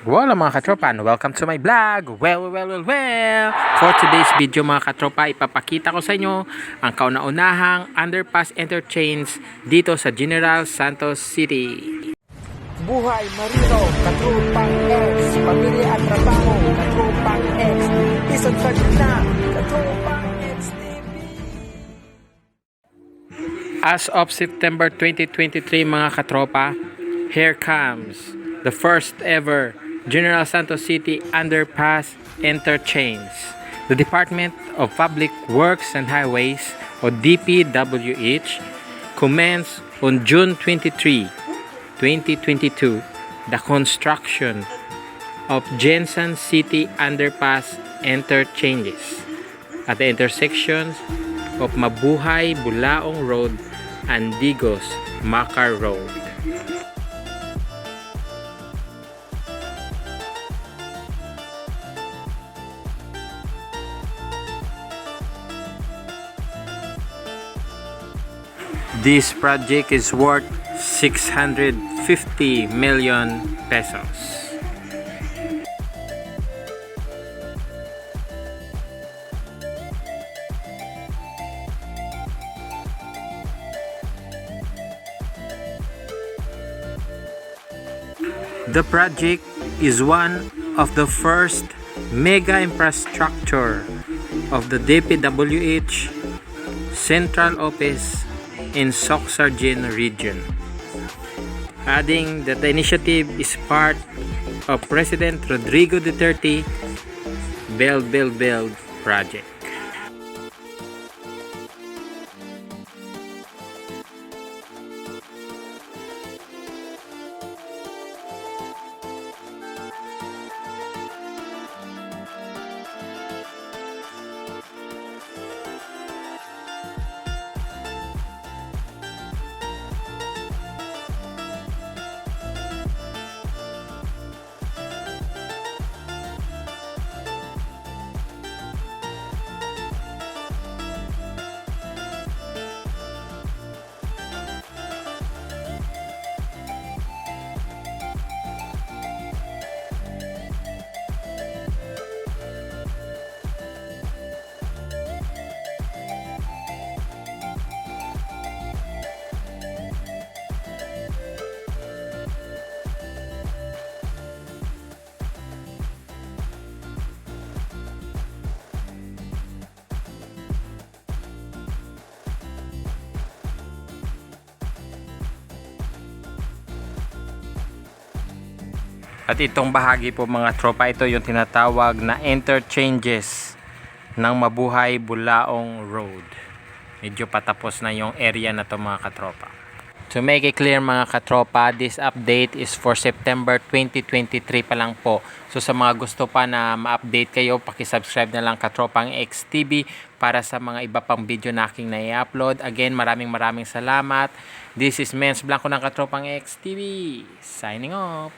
Wala mga katropa, and welcome to my vlog. Well. For today's video mga katropa, ipapakita ko sa inyo ang kauna-unahang underpass interchange dito sa General Santos City. Buhay Marino, Katropang X, Pamilya at Trabaho, Katropang X, isubscribe na, Katropang X TV. As of September 2023 mga katropa, here comes the first ever General Santos City Underpass Interchange. The Department of Public Works and Highways o DPWH commenced on June 23, 2022 the construction of Jensen City Underpass Interchanges at the intersections of Mabuhay Bulaong Road and Digos Macar Road. This project is worth 650 million pesos. The project is one of the first mega infrastructure of the DPWH Central Office in Sorsogon region, adding that the initiative is part of President Rodrigo Duterte Build project. At itong bahagi po mga tropa, ito yung tinatawag na interchanges ng Mabuhay Bulaong Road. Medyo patapos na yung area na to mga katropa. To make it clear mga katropa, this update is for September 2023 pa lang po. So sa mga gusto pa na ma-update kayo, pakisubscribe na lang Katropang XTV para sa mga iba pang video na aking na-i-upload. Again, maraming salamat. This is Men's Blanco ng Katropang XTV. Signing off.